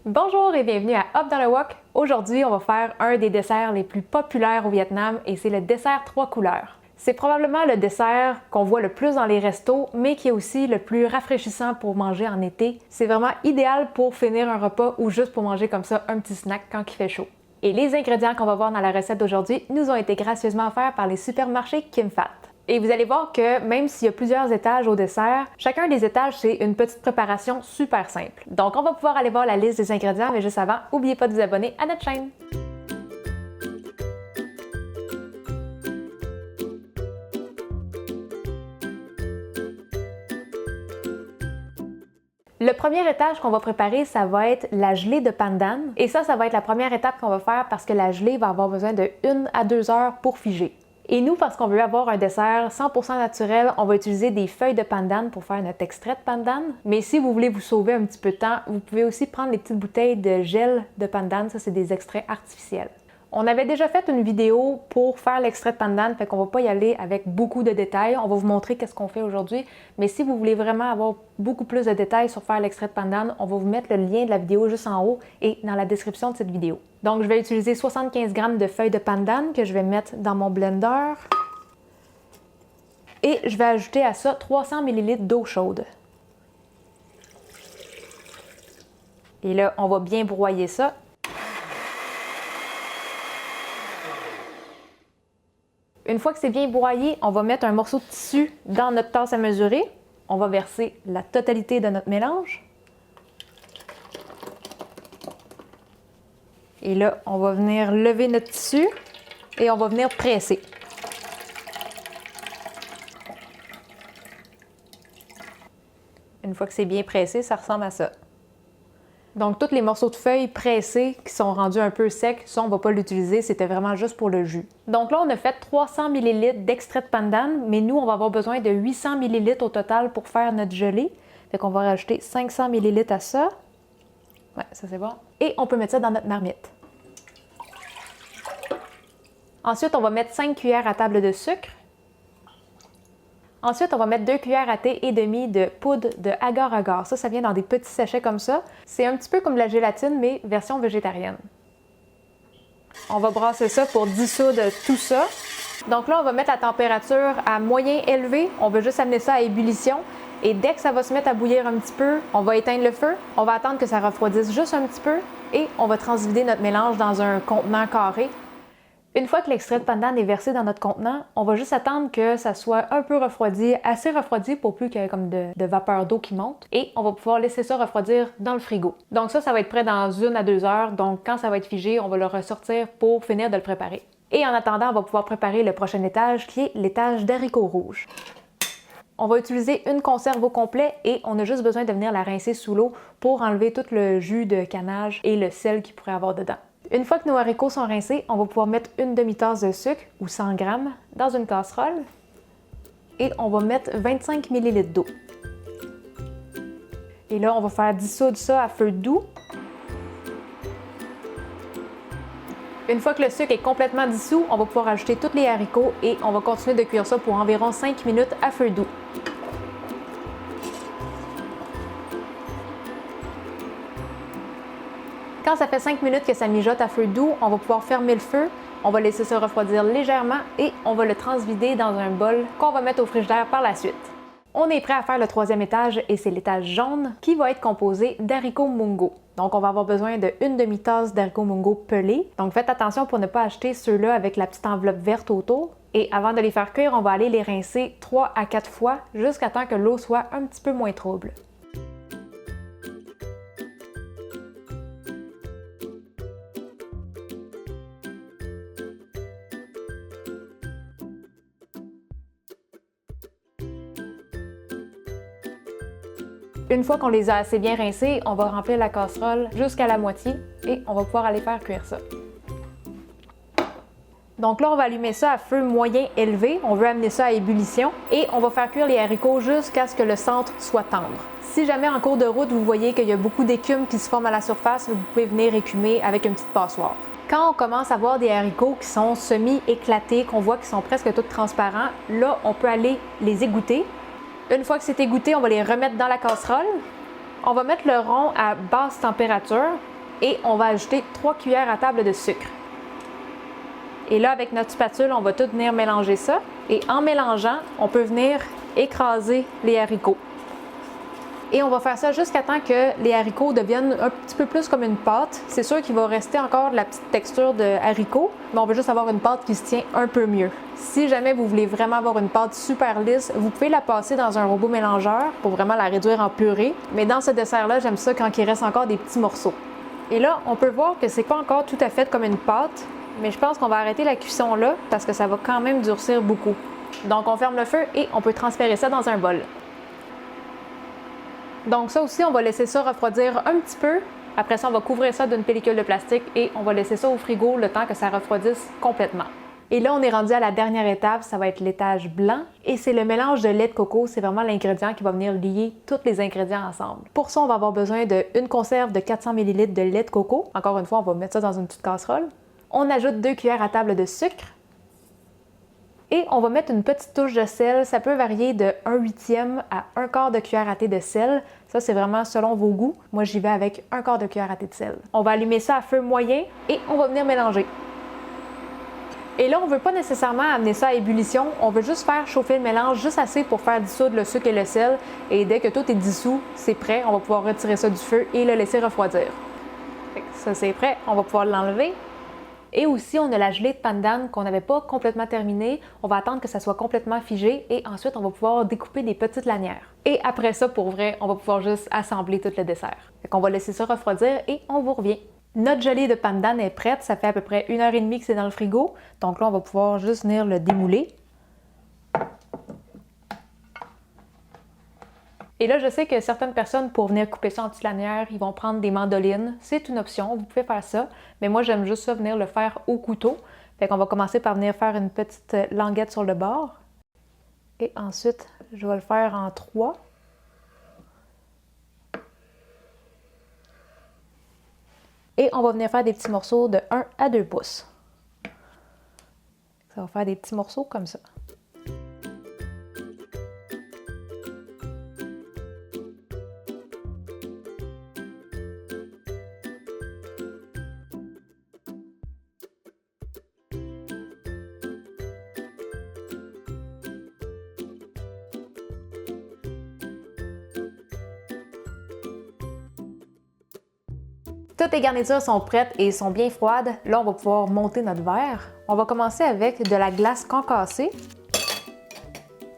Bonjour et bienvenue à Up dans le Wok. Aujourd'hui, on va faire un des desserts les plus populaires au Vietnam et c'est le dessert 3 couleurs. C'est probablement le dessert qu'on voit le plus dans les restos, mais qui est aussi le plus rafraîchissant pour manger en été. C'est vraiment idéal pour finir un repas ou juste pour manger comme ça un petit snack quand il fait chaud. Et les ingrédients qu'on va voir dans la recette d'aujourd'hui nous ont été gracieusement offerts par les supermarchés Kim Phat. Et vous allez voir que même s'il y a plusieurs étages au dessert, chacun des étages, c'est une petite préparation super simple. Donc, on va pouvoir aller voir la liste des ingrédients, mais juste avant, n'oubliez pas de vous abonner à notre chaîne. Le premier étage qu'on va préparer, ça va être la gelée de pandan. Et ça va être la première étape qu'on va faire parce que la gelée va avoir besoin de 1 à 2 heures pour figer. Et nous, parce qu'on veut avoir un dessert 100% naturel, on va utiliser des feuilles de pandan pour faire notre extrait de pandan. Mais si vous voulez vous sauver un petit peu de temps, vous pouvez aussi prendre les petites bouteilles de gel de pandan. Ça, c'est des extraits artificiels. On avait déjà fait une vidéo pour faire l'extrait de pandan, fait qu'on va pas y aller avec beaucoup de détails. On va vous montrer qu'est-ce qu'on fait aujourd'hui. Mais si vous voulez vraiment avoir beaucoup plus de détails sur faire l'extrait de pandan, on va vous mettre le lien de la vidéo juste en haut et dans la description de cette vidéo. Donc, je vais utiliser 75 g de feuilles de pandan que je vais mettre dans mon blender. Et je vais ajouter à ça 300 ml d'eau chaude. Et là, on va bien broyer ça. Une fois que c'est bien broyé, on va mettre un morceau de tissu dans notre tasse à mesurer. On va verser la totalité de notre mélange. Et là, on va venir lever notre tissu et on va venir presser. Une fois que c'est bien pressé, ça ressemble à ça. Donc, tous les morceaux de feuilles pressés qui sont rendus un peu secs, ça, on ne va pas l'utiliser, c'était vraiment juste pour le jus. Donc là, on a fait 300 ml d'extrait de pandan, mais nous, on va avoir besoin de 800 ml au total pour faire notre gelée. Fait qu'on va rajouter 500 ml à ça. Ouais, ça c'est bon. Et on peut mettre ça dans notre marmite. Ensuite, on va mettre 5 cuillères à table de sucre. Ensuite, on va mettre 2 cuillères à thé et demie de poudre de agar-agar. Ça vient dans des petits sachets comme ça. C'est un petit peu comme de la gélatine, mais version végétarienne. On va brasser ça pour dissoudre tout ça. Donc là, on va mettre la température à moyen élevé. On va juste amener ça à ébullition. Et dès que ça va se mettre à bouillir un petit peu, on va éteindre le feu. On va attendre que ça refroidisse juste un petit peu. Et on va transvider notre mélange dans un contenant carré. Une fois que l'extrait de pandan est versé dans notre contenant, on va juste attendre que ça soit un peu refroidi, assez refroidi pour plus qu'il y ait comme de vapeur d'eau qui monte. Et on va pouvoir laisser ça refroidir dans le frigo. Donc ça va être prêt dans 1 à 2 heures. Donc quand ça va être figé, on va le ressortir pour finir de le préparer. Et en attendant, on va pouvoir préparer le prochain étage qui est l'étage d'haricots rouges. On va utiliser une conserve au complet et on a juste besoin de venir la rincer sous l'eau pour enlever tout le jus de canage et le sel qu'il pourrait avoir dedans. Une fois que nos haricots sont rincés, on va pouvoir mettre une demi-tasse de sucre ou 100 g dans une casserole et on va mettre 25 ml d'eau. Et là, on va faire dissoudre ça à feu doux. Une fois que le sucre est complètement dissous, on va pouvoir ajouter tous les haricots et on va continuer de cuire ça pour environ 5 minutes à feu doux. Quand ça fait 5 minutes que ça mijote à feu doux, on va pouvoir fermer le feu, on va laisser ça refroidir légèrement et on va le transvider dans un bol qu'on va mettre au frigidaire par la suite. On est prêt à faire le troisième étage et c'est l'étage jaune qui va être composé d'haricots mungo. Donc on va avoir besoin de 1 demi-tasse d'haricots mungo pelés. Donc faites attention pour ne pas acheter ceux-là avec la petite enveloppe verte autour. Et avant de les faire cuire, on va aller les rincer 3 à 4 fois jusqu'à temps que l'eau soit un petit peu moins trouble. Une fois qu'on les a assez bien rincés, on va remplir la casserole jusqu'à la moitié et on va pouvoir aller faire cuire ça. Donc là, on va allumer ça à feu moyen élevé. On veut amener ça à ébullition et on va faire cuire les haricots jusqu'à ce que le centre soit tendre. Si jamais en cours de route, vous voyez qu'il y a beaucoup d'écume qui se forme à la surface, vous pouvez venir écumer avec une petite passoire. Quand on commence à voir des haricots qui sont semi-éclatés, qu'on voit qu'ils sont presque tous transparents, là, on peut aller les égoutter. Une fois que c'est égoutté, on va les remettre dans la casserole. On va mettre le rond à basse température Et on va ajouter 3 cuillères à table de sucre. Et là, avec notre spatule, on va tout venir mélanger ça. Et en mélangeant, on peut venir écraser les haricots. Et on va faire ça jusqu'à temps que les haricots deviennent un petit peu plus comme une pâte. C'est sûr qu'il va rester encore de la petite texture de haricots, mais on veut juste avoir une pâte qui se tient un peu mieux. Si jamais vous voulez vraiment avoir une pâte super lisse, vous pouvez la passer dans un robot mélangeur pour vraiment la réduire en purée. Mais dans ce dessert-là, j'aime ça quand il reste encore des petits morceaux. Et là, on peut voir que c'est pas encore tout à fait comme une pâte, mais je pense qu'on va arrêter la cuisson là parce que ça va quand même durcir beaucoup. Donc on ferme le feu et on peut transférer ça dans un bol. Donc ça aussi, on va laisser ça refroidir un petit peu. Après ça, on va couvrir ça d'une pellicule de plastique et on va laisser ça au frigo le temps que ça refroidisse complètement. Et là, on est rendu à la dernière étape, ça va être l'étage blanc. Et c'est le mélange de lait de coco, c'est vraiment l'ingrédient qui va venir lier tous les ingrédients ensemble. Pour ça, on va avoir besoin d'une conserve de 400 ml de lait de coco. Encore une fois, on va mettre ça dans une petite casserole. On ajoute 2 cuillères à table de sucre. Et on va mettre une petite touche de sel. Ça peut varier de 1/8 à 1/4 de cuillère à thé de sel. Ça, c'est vraiment selon vos goûts. Moi, j'y vais avec 1/4 de cuillère à thé de sel. On va allumer ça à feu moyen et on va venir mélanger. Et là, on ne veut pas nécessairement amener ça à ébullition. On veut juste faire chauffer le mélange juste assez pour faire dissoudre le sucre et le sel. Et dès que tout est dissous, c'est prêt. On va pouvoir retirer ça du feu et le laisser refroidir. Ça, c'est prêt. On va pouvoir l'enlever. Et aussi, on a la gelée de pandan qu'on n'avait pas complètement terminée. On va attendre que ça soit complètement figé et ensuite, on va pouvoir découper des petites lanières. Et après ça, pour vrai, on va pouvoir juste assembler tout le dessert. Fait qu'on va laisser ça refroidir et on vous revient. Notre gelée de pandan est prête. Ça fait à peu près 1h30 que c'est dans le frigo. Donc là, on va pouvoir juste venir le démouler. Et là, je sais que certaines personnes, pour venir couper ça en petites lanières, ils vont prendre des mandolines. C'est une option, vous pouvez faire ça. Mais moi, j'aime juste ça, venir le faire au couteau. Fait qu'on va commencer par venir faire une petite languette sur le bord. Et ensuite, je vais le faire en 3. Et on va venir faire des petits morceaux de 1 à 2 pouces. Ça va faire des petits morceaux comme ça. Toutes les garnitures sont prêtes et sont bien froides. Là, on va pouvoir monter notre verre. On va commencer avec de la glace concassée.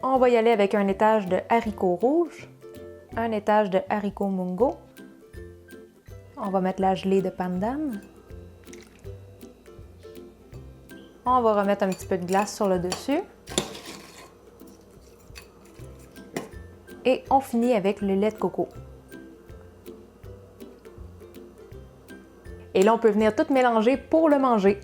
On va y aller avec un étage de haricots rouges, un étage de haricots mungo. On va mettre la gelée de pandan. On va remettre un petit peu de glace sur le dessus. Et on finit avec le lait de coco. Et là, on peut venir tout mélanger pour le manger.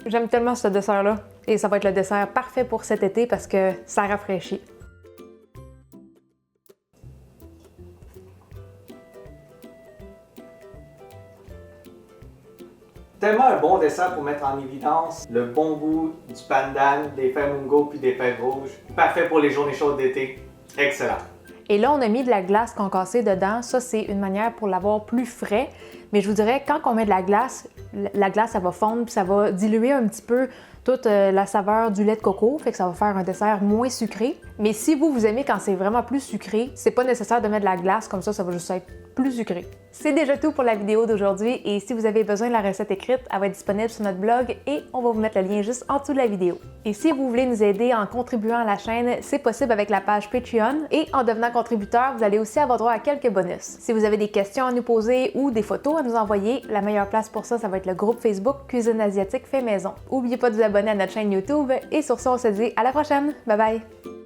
J'aime tellement ce dessert-là. Et ça va être le dessert parfait pour cet été parce que ça rafraîchit. Tellement un bon dessert pour mettre en évidence le bon goût du pandan, des fèves mungo puis des fèves rouges. Parfait pour les journées chaudes d'été. Excellent. Et là, on a mis de la glace concassée dedans. Ça, c'est une manière pour l'avoir plus frais. Mais je vous dirais, quand on met de la glace, ça va fondre puis ça va diluer un petit peu toute la saveur du lait de coco. Fait que ça va faire un dessert moins sucré. Mais si vous aimez quand c'est vraiment plus sucré, c'est pas nécessaire de mettre de la glace. Comme ça va juste être plus sucré. C'est déjà tout pour la vidéo d'aujourd'hui. Et si vous avez besoin de la recette écrite, elle va être disponible sur notre blog et on va vous mettre le lien juste en dessous de la vidéo. Et si vous voulez nous aider en contribuant à la chaîne, c'est possible avec la page Patreon. Et en devenant contributeur, vous allez aussi avoir droit à quelques bonus. Si vous avez des questions à nous poser ou des photos à nous envoyer, la meilleure place pour ça, ça va être le groupe Facebook Cuisine asiatique fait maison. N'oubliez pas de vous abonner à notre chaîne YouTube et sur ça, on se dit à la prochaine. Bye bye!